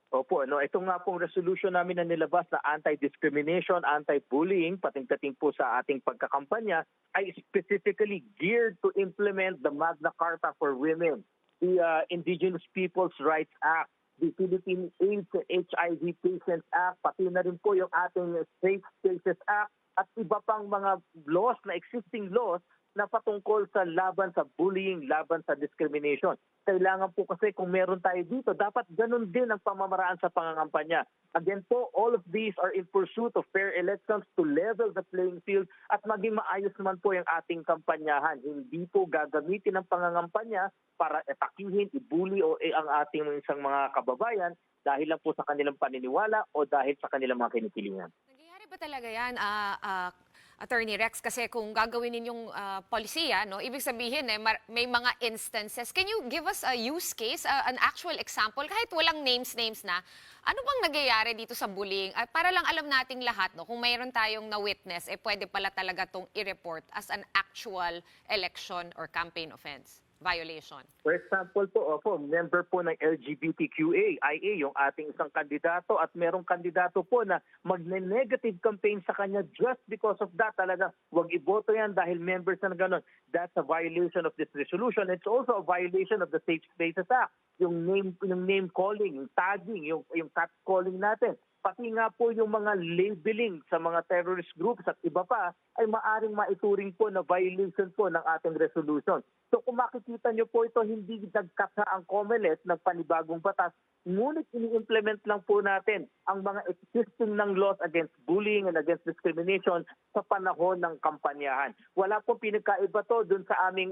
Opo, ito nga pong resolution namin na nilabas na anti-discrimination, anti-bullying, pating-tating po sa ating pagkakampanya, ay specifically geared to implement the Magna Carta for Women, the Indigenous Peoples' Rights Act, the Philippine AIDS HIV Patients Act, pati na rin po yung ating Safe Spaces Act, at iba pang mga laws na existing laws na patungkol sa laban sa bullying, laban sa discrimination. Kailangan po kasi kung meron tayo dito, dapat ganun din ang pamamaraan sa pangangampanya. Again po, all of these are in pursuit of fair elections to level the playing field at maging maayos naman po yung ating kampanyahan. Hindi po gagamitin ang pangangampanya para atakihin, ibuli o ang ating isang mga kababayan dahil lang po sa kanilang paniniwala o dahil sa kanilang mga kinikilingan. Nangyayari ba talaga yan, Attorney Rex? Kasi kung gagawin ninyong polisiya, ibig sabihin may mga instances. Can you give us a use case, an actual example, kahit walang names na, ano bang nagyayari dito sa bullying? Para lang alam nating lahat, kung mayroon tayong na-witness, pwede pala talaga itong i-report as an actual election or campaign offense violation. For example po, member po ng LGBTQIA, yung ating isang kandidato at merong kandidato po na magne-negative campaign sa kanya just because of that. Talaga, wag iboto yan dahil members na gano'n. That's a violation of this resolution. It's also a violation of the Safe Spaces Act. Yung name calling, yung tagging, yung cat calling natin. pati nga po yung mga labeling sa mga terrorist groups at iba pa ay maaring maituring po na violation po ng ating resolution. So kung makikita nyo po ito, hindi nagkasa ang COMELEC ng panibagong batas, ngunit ini-implement lang po natin ang mga existing ng laws against bullying and against discrimination sa panahon ng kampanyahan. Wala pong pinagkaiba to dun sa aming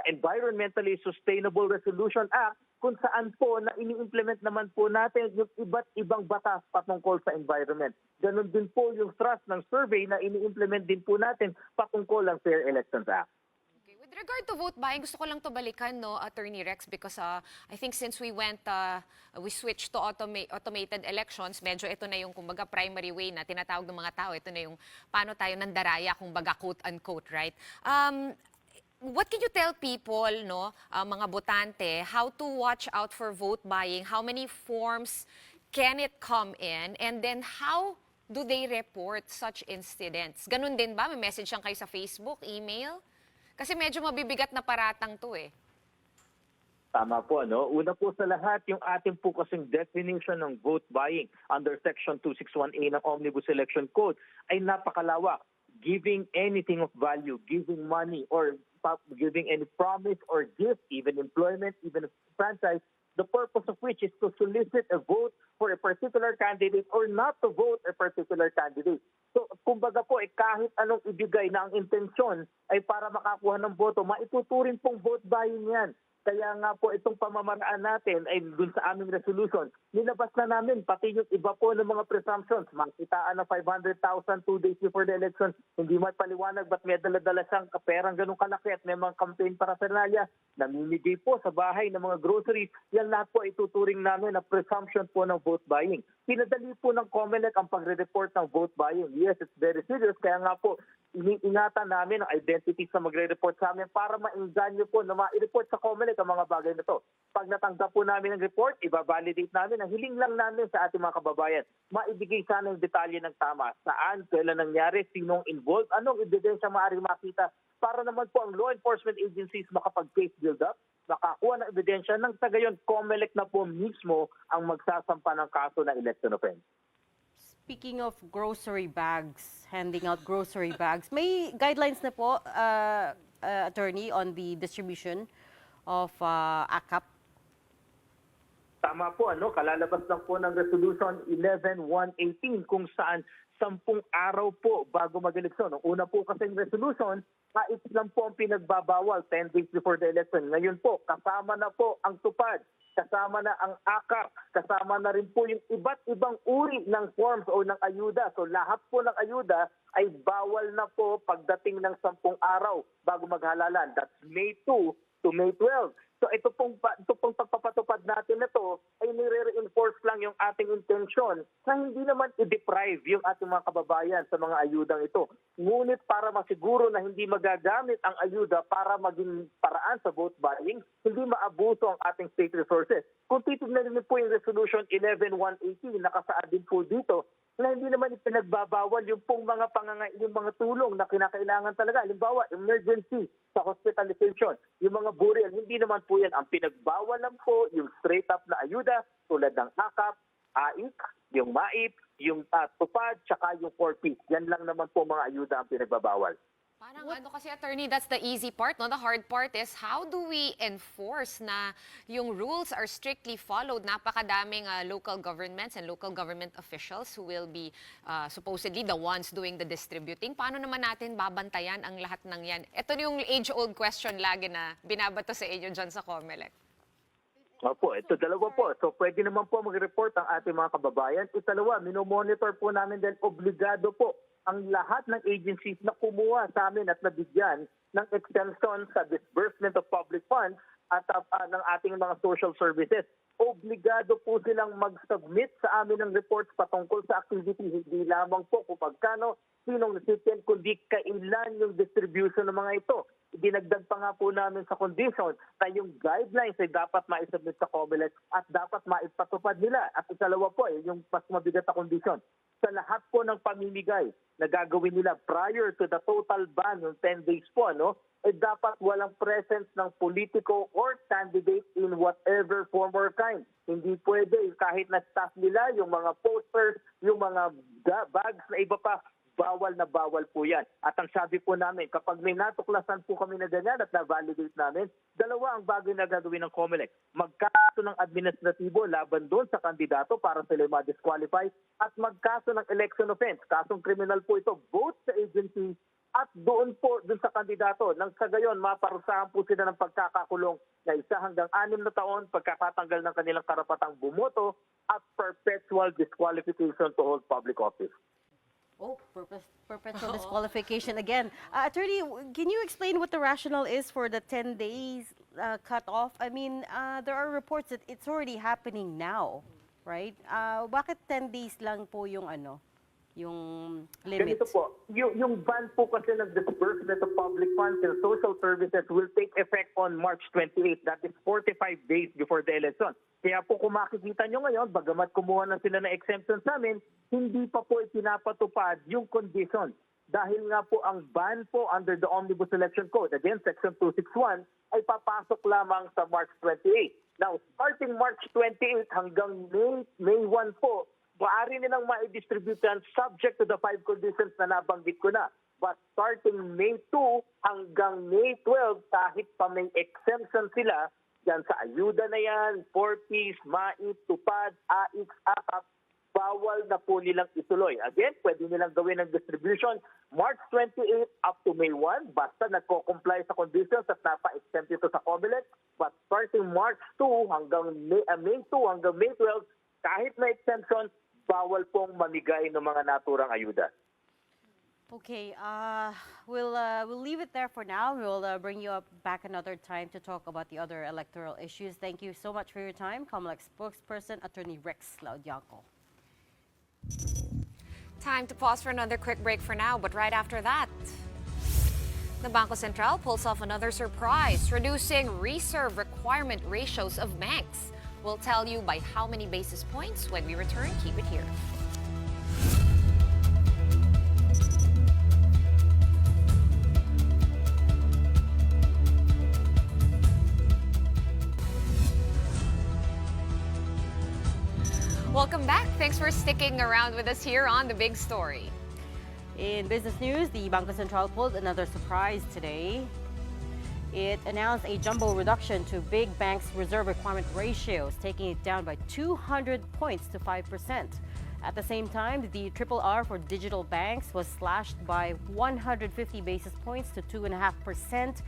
Environmentally Sustainable Resolution Act, kung saan po na ini-implement naman po natin yung iba't ibang batas patungkol sa environment. Ganon din po yung thrust ng survey na ini-implement din po natin patungkol ang Fair Elections Act. Okay. With regard to vote buying, gusto ko lang to balikan, no, Attorney Rex, because I think since we switched to automated elections, medyo ito na yung kumbaga primary way na tinatawag ng mga tao, ito na yung paano tayo nandaraya, kumbaga quote-unquote, right? What can you tell people, no, mga botante, how to watch out for vote buying? How many forms can it come in? And then how do they report such incidents? Ganun din ba? May message lang kayo sa Facebook, email? Kasi medyo mabibigat na paratang to eh. Tama po, no? Una po sa lahat, yung ating po kasing definition ng vote buying under Section 261A ng Omnibus Election Code ay napakalawak. Giving anything of value, giving money or giving any promise or gift, even employment, even a franchise, the purpose of which is to solicit a vote for a particular candidate or not to vote a particular candidate. So, kumbaga po, kahit anong ibigay na ang intensyon ay para makakuha ng boto, maituturing pong vote buying yan. Kaya nga po itong pamamaraan natin ay dun sa aming resolution, nilabas na namin pati yung iba po ng mga presumptions. Makitaan ng 500,000 2 days before the election, hindi man paliwanag ba't may dala-dala siyang kaperang ganun kalaki at may mga campaign paraphernalia, namimigay po sa bahay ng mga groceries. Yan lahat po ituturing namin na presumption po ng vote buying. Pinadali po ng COMELEC ang pagre-report ng vote buying. Yes, it's very serious. Kaya nga po, iniingatan namin ang identities na magre-report sa amin para maingganyo po na ma-report sa COMELEC ang mga bagay na to. Pag natanggap po namin ang report, ibabalidate namin. Ang hiling lang namin sa ating mga kababayan, maibigay sana yung detalye ng tama. Saan, kailan nangyari, sinong involved, anong ebidensya maaaring makita para naman po ang law enforcement agencies makapag-case build up, makakuha ng ebidensya ng sa gayon, COMELEC na po mismo ang magsasampa ng kaso ng election offense. Speaking of grocery bags, handing out grocery bags, may guidelines na po, attorney, on the distribution of ACAP? Tama po, kalalabas lang po ng Resolution 11-118 kung saan 10 araw po bago mag-eleksyon. Ang una po kasing resolution, kait lang po ang pinagbabawal 10 days before the election. Ngayon po, kasama na po ang tupad, kasama na ang ACAP, kasama na rin po yung iba't ibang uri ng forms o ng ayuda. So lahat po ng ayuda ay bawal na po pagdating ng 10 araw bago maghalalan. That's May 2 to May 12. So ito pong pagpapatupad natin na to ay nire-reinforce lang yung ating intensyon na hindi naman i-deprive yung ating mga kababayan sa mga ayudang ito. Ngunit para masiguro na hindi magagamit ang ayuda para maging paraan sa vote buying, hindi maabuso ang ating state resources. Kung titignan niyo po yung Resolution 11-118, nakasaad din po dito na hindi naman ipinagbabawal yung pong yung mga tulong na kinakailangan talaga. Halimbawa, emergency sa hospitalization, yung mga burial, hindi naman po yan. Ang pinagbawal lang po yung straight up na ayuda tulad ng ACAP, AIC, yung MAIP, yung tupad, tsaka yung 4P. Yan lang naman po mga ayuda ang pinagbabawal. Parang kasi, attorney, that's the easy part, no? The hard part is how do we enforce na yung rules are strictly followed? Napakadaming local governments and local government officials who will be supposedly the ones doing the distributing. Paano naman natin babantayan ang lahat ng yan? Ito yung age-old question lagi na binabato sa inyo dyan sa COMELEC. Opo, ito dalawa po. So pwede naman po mag-report ang ating mga kababayan. Ito dalawa, minomonitor po namin dahil obligado po ang lahat ng agencies na kumuha sa amin at nabigyan ng exemption sa disbursement of public funds at ng ating mga social services. Obligado po silang mag-submit sa amin ng reports patungkol sa activity, hindi lamang po kung pagkano sinong recipient, kundi kailan yung distribution ng mga ito. Dinagdag pa nga po namin sa condition na yung guidelines ay dapat maisubmit sa COMELEC at dapat maipatupad nila. At ikalawa po, yung mas mabigat na condition, sa lahat po ng pamimigay na gagawin nila prior to the total ban, yung 10 days po, dapat walang presence ng politiko or candidate in whatever form or kind. Hindi pwede, kahit na staff nila, yung mga posters, yung mga bags na iba pa, bawal na bawal po yan. At ang sabi po namin, kapag may natuklasan po kami na ganyan at na-validate namin, dalawa ang bagay na gagawin ng COMELEC. Magkaso ng administratibo laban doon sa kandidato para sila ma-disqualify at magkaso ng election offense. Kasong criminal po ito, both sa agency at doon po dun sa kandidato. Nang sa gayon, maparusahan po sila ng pagkakakulong na 1 hanggang 6 na taon, pagkakatanggal ng kanilang karapatang bumoto at perpetual disqualification to hold public office. Oh, perpetual disqualification again. Attorney, can you explain what the rationale is for the 10 days cut-off? I mean, there are reports that it's already happening now, right? Bakit 10 days lang po yung yung limit? Ganito po, yung ban po kasi ng disbursement of public funds and social services will take effect on March 28. That is 45 days before the election. Kaya po kung makikita nyo ngayon, bagamat kumuha na sila ng exemption sa amin, hindi pa po ipinapatupad yung condition. Dahil nga po ang ban po under the Omnibus Election Code, again, Section 261, ay papasok lamang sa March 28. Now, starting March 28 hanggang May 1 po, maaari nilang ma-distribute yan subject to the 5 conditions na nabanggit ko na. But starting May 2 hanggang May 12, kahit pa may exemption sila, yan sa ayuda na yan, 4Ps, MAIP, TUPAD, AIX, AKAP, bawal na po nilang ituloy. Again, pwede nilang gawin ng distribution March 28 up to May 1, basta nagko-comply sa conditions at napa-exempt ito sa COMELEC. But starting March 2 hanggang May 2 hanggang May 12, kahit may exemption, bawal pong mamigay ng mga naturang ayuda. Okay, we'll leave it there for now. We'll bring you up back another time to talk about the other electoral issues. Thank you so much for your time, COMELEC spokesperson, Attorney Rex Laudianco. Time to pause for another quick break for now, but right after that, the Bangko Sentral pulls off another surprise, reducing reserve requirement ratios of banks. We'll tell you by how many basis points when we return. Keep it here. Welcome back. Thanks for sticking around with us here on The Big Story. In business news, the Bangko Sentral pulled another surprise today. It announced a jumbo reduction to big banks' reserve requirement ratios, taking it down by 200 points to 5%. At the same time, the RRR for digital banks was slashed by 150 basis points to 2.5%.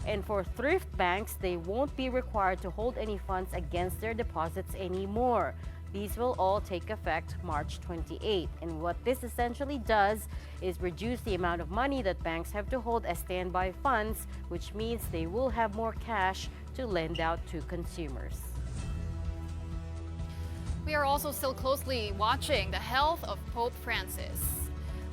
And for thrift banks, they won't be required to hold any funds against their deposits anymore. These will all take effect March 28. And what this essentially does is reduce the amount of money that banks have to hold as standby funds, which means they will have more cash to lend out to consumers. We are also still closely watching the health of Pope Francis.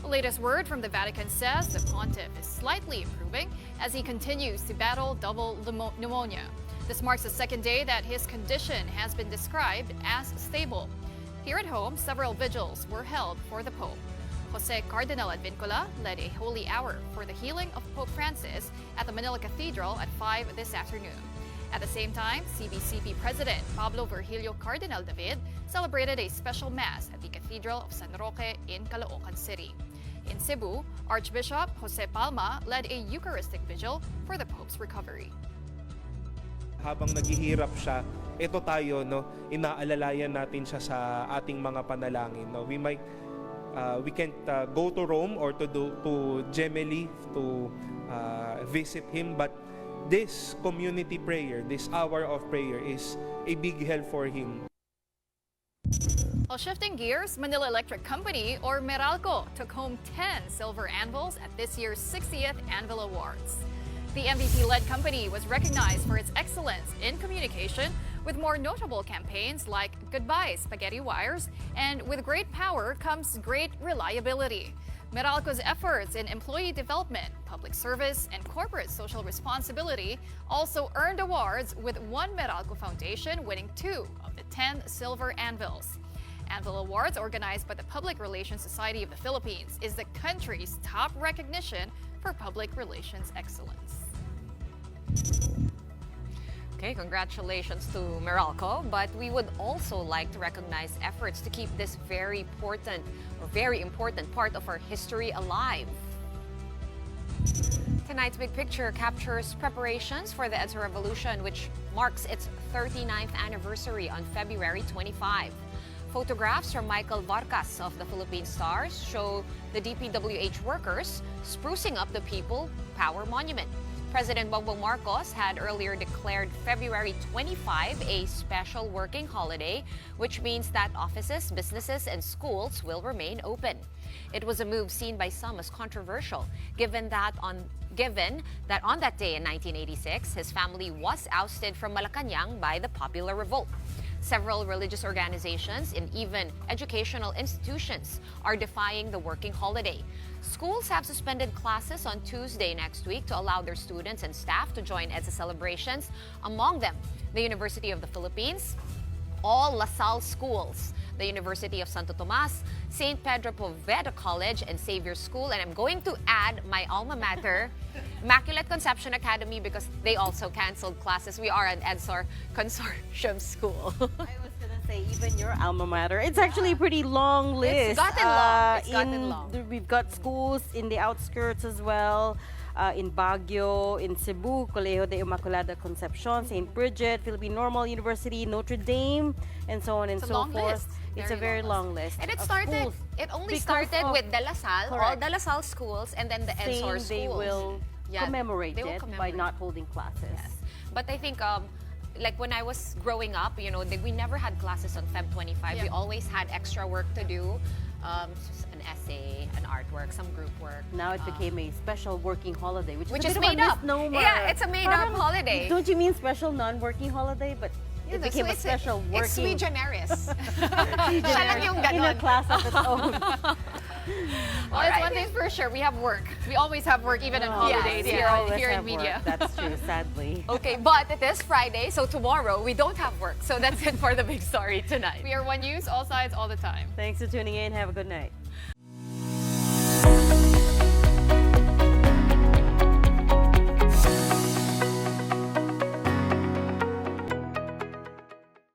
The latest word from the Vatican says the pontiff is slightly improving as he continues to battle double pneumonia. This marks the second day that his condition has been described as stable. Here at home, several vigils were held for the Pope. Jose Cardinal Advincula led a holy hour for the healing of Pope Francis at the Manila Cathedral at 5 this afternoon. At the same time, CBCP President Pablo Virgilio Cardinal David celebrated a special mass at the Cathedral of San Roque in Caloocan City. In Cebu, Archbishop Jose Palma led a Eucharistic vigil for the Pope's recovery. Habang naghihirap siya, ito tayo, inaalalayan natin siya sa ating mga panalangin. We can't go to Rome or to Gemelli to visit him, but this community prayer, this hour of prayer is a big help for him. While shifting gears, Manila Electric Company, or Meralco, took home 10 silver anvils at this year's 60th Anvil Awards. The MVP-led company was recognized for its excellence in communication with more notable campaigns like Goodbye Spaghetti Wires and With Great Power Comes Great Reliability. Meralco's efforts in employee development, public service, and corporate social responsibility also earned awards, with one Meralco Foundation winning 2 of the 10 Silver Anvils. Anvil Awards, organized by the Public Relations Society of the Philippines, is the country's top recognition for public relations excellence. Okay, congratulations to Meralco, but we would also like to recognize efforts to keep this very important part of our history alive. Tonight's Big Picture captures preparations for the EDSA Revolution, which marks its 39th anniversary on February 25. Photographs from Michael Vargas of the Philippine Stars show the DPWH workers sprucing up the People Power Monument. President Bongbong Marcos had earlier declared February 25 a special working holiday, which means that offices, businesses, and schools will remain open. It was a move seen by some as controversial, given that on that day in 1986, his family was ousted from Malacanang by the Popular Revolt. Several religious organizations and even educational institutions are defying the working holiday. Schools have suspended classes on Tuesday next week to allow their students and staff to join EDSA celebrations, among them the University of the Philippines, all LaSalle schools, the University of Santo Tomas, St. Pedro Poveda College, and Xavier School. And I'm going to add my alma mater, Immaculate Conception Academy, because they also canceled classes. We are an EDSA consortium school. I was gonna say, even your alma mater. It's actually a pretty long list. It's gotten long. It's gotten long. We've got schools in the outskirts as well. In Baguio, in Cebu, Colegio de Immaculada Concepcion, St. Bridget, Philippine Normal University, Notre Dame, and so on and so forth. It's a very long list. And it only Because started of- with De La Salle, all Correct. De La Salle schools, and then the Saying EDSA schools. they will commemorate they will it by commemorate. not holding classes. Yes. But I think, like when I was growing up, we never had classes on Feb 25. Yeah. We always had extra work to do, an essay, an artwork, some group work. Now it became a special working holiday, which Which is is a bit of made a up. misnomer. Yeah, it's a made-up Parang, holiday. Don't you mean special non-working holiday? But it became a special working. It's sui generis. Sui Siya lang generis yung in a ganon. class of its own. Well, it's one thing for sure. We have work. We always have work, even on holidays Yes, we here always in have media. work. That's true, sadly. Okay, but it is Friday, so tomorrow we don't have work. So that's it for the big story tonight. We are One News, all sides, all the time. Thanks for tuning in. Have a good night.